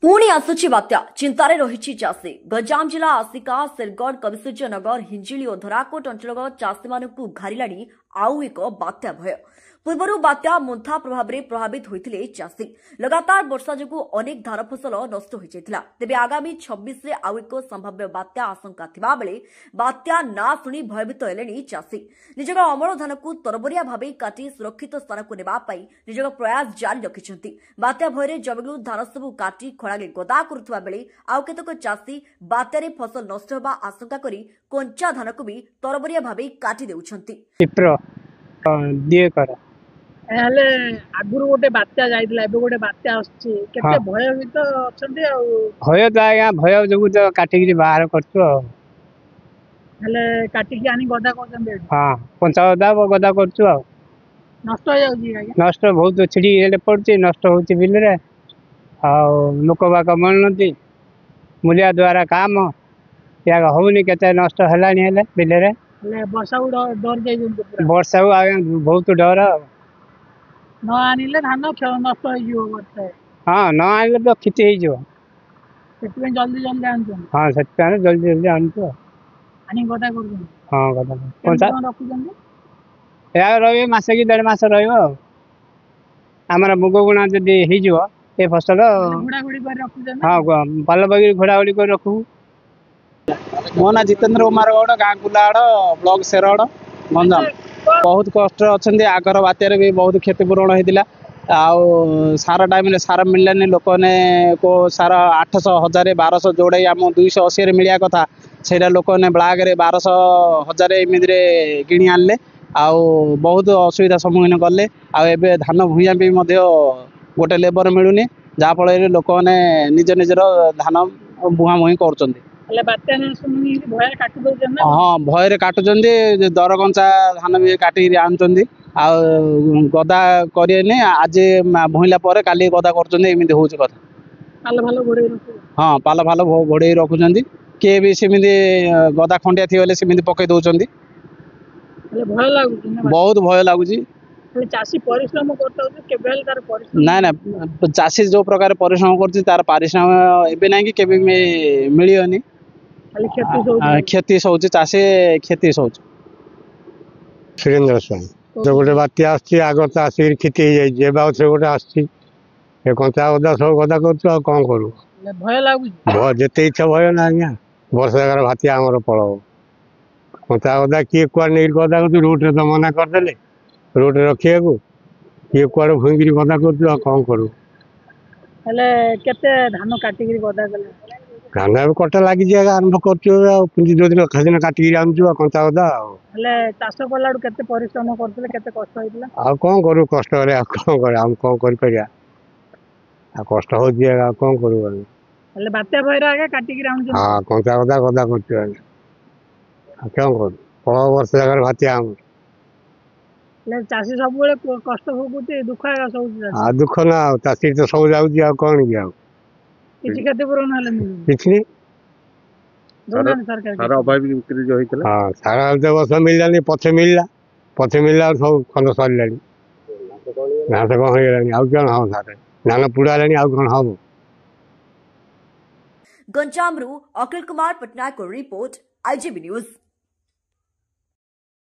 पुणी आसुची बात्या चिंतार रही चाषी गंजाम जिला आसिका सिरगढ़ कविसूर्य नगर हिंजिली और धराकोट अंचल चाषी मानू घारिला आउ एक बात्या भय पूर्व बात्या मुंथा प्रभाव में प्रभावित होते चाषी लगातार वर्षा जो अनेक धान फसल नष्ट हो जाता तेज आगामी 26 रे आउ एक संभाव्य बात्या आशंका थिबा बेले बात्या ना शुणी भयभीत हेले चाषी निजर अमल धान को तरबरिया भाव काटी सुरक्षित स्थान को नेबाई निजर प्रयास जारी रखिंट बात्या भयर जमिलू धान सबू काटी खड़ागे गदा करुवा बेले आउ केतक चाषी बात्यारे फसल नष्ट होगा आशंका करी कंचा धान को भी तरबरिया भाव काटी देउछंती आगुरी गोटे बात्या जाइतिला एबे गोटे बात्या आछी केते भयभीत अछंती आ भय त आया भय जगु त काटिकी बाहर करछु हेले काटिकी आनी गदा करछन हां पंचा गदा करछु आ नष्ट हो जाउजी आया नष्ट बहुत छिड़ी हेले पड़छि नष्ट होछि बिल रे आ लोक बाका मननती मूल्य द्वारा काम या होनी केते नष्ट हलानी हेले बिल रे हेले वर्षा डर जाई पूरा वर्षा आया बहुत डर न आनिले धान नष्ट हो जिवो बते हां न आनिले तो खिति हो जिवो सेतबे जल्दी जल्दी आनतो हां सेतबे जल्दी जल्दी आनतो आनी गदा करछन हां गदा पंचा रखुछन या रही मासे की 1.5 मास रहियो हमरा मुगो गुणा जदी हे जिवो ए फसल घोड़ाघोड़ी कर रखुछन हां पाल बगी घोड़ाघोड़ी कर रखू मो ना जितेंद्र कुमार गौड़ गाँ गुलाड़ ब्लॉक शेरड़ गंजाम बहुत कष्ट अच्छा आगर बात्यार भी बहुत क्षतिपूरण होता सार टाइम सार मिललानी लोक को सार 800 1000 1200 जोड़े आम 280 मिलिया कथा से लोक ने ब्लाक 1200 1000 एमती कि आनले बहुत असुविधा सम्मुखीन कले आबे धान भूया भी गोटे लेबर मिलूनी जहाँफल लोक ने निज निजर धान बुहा बुही कर हाँ भयर काटुंट दर कंचा धान भी काटिक आनुंट गदा करे आज भूला काली गदा करमती हूँ कथा हाँ पाल फाल घोड़े रखुंट किए भी सेमती गदा खंडिया थी सेमती पकई दौरान बहुत भय लगुच चाषी परिश्रम ना ना चाषी जो प्रकार परिश्रम कर पारिश्रम ना कि मिलनी क्षति सोच चाषी क्षति सोच सुरेंद्र स्वामी जो गोटे बात्या आग तो आसिक क्षति हो जाए गोटे आसा गदा सब गदा कर कौन करूँ भय जिते इच्छा भय ना आज्ञा वर्ष जगार भातिया आमर पड़ब कंचा गदा किए कुआ नहीं गदा कर रोड तो मना करदे रोड रखा किए कुआड़े भूंगी गदा कर कौन करूँ धान काटिक गदा कले धान अब कटा लगी आरंभ कर दिन काटिक आनु कंचा गदा चाष कला केते परिश्रम करते केते कष्ट होइतला कौन करू कष्ट कौन कर कौन कर कष्ट हो कौन करूँ बात्या भैर आगे काटिक हाँ कंचा गदा गदा कर क्या करूँ फल वर्ष जगह भातिया चाषी सब कष्ट भोगुचे दुख दुख ना चाषी तो सब जाऊँ कौन कि क्षतिपूरण किसी हाँ सारा तो वर्ष मिललानी पछे मिलला सब खंड सरला घास कौन हो कौन हम धान पुड़ा कौन हम Ganjam Akhil Kumar Patnaik report IGB news.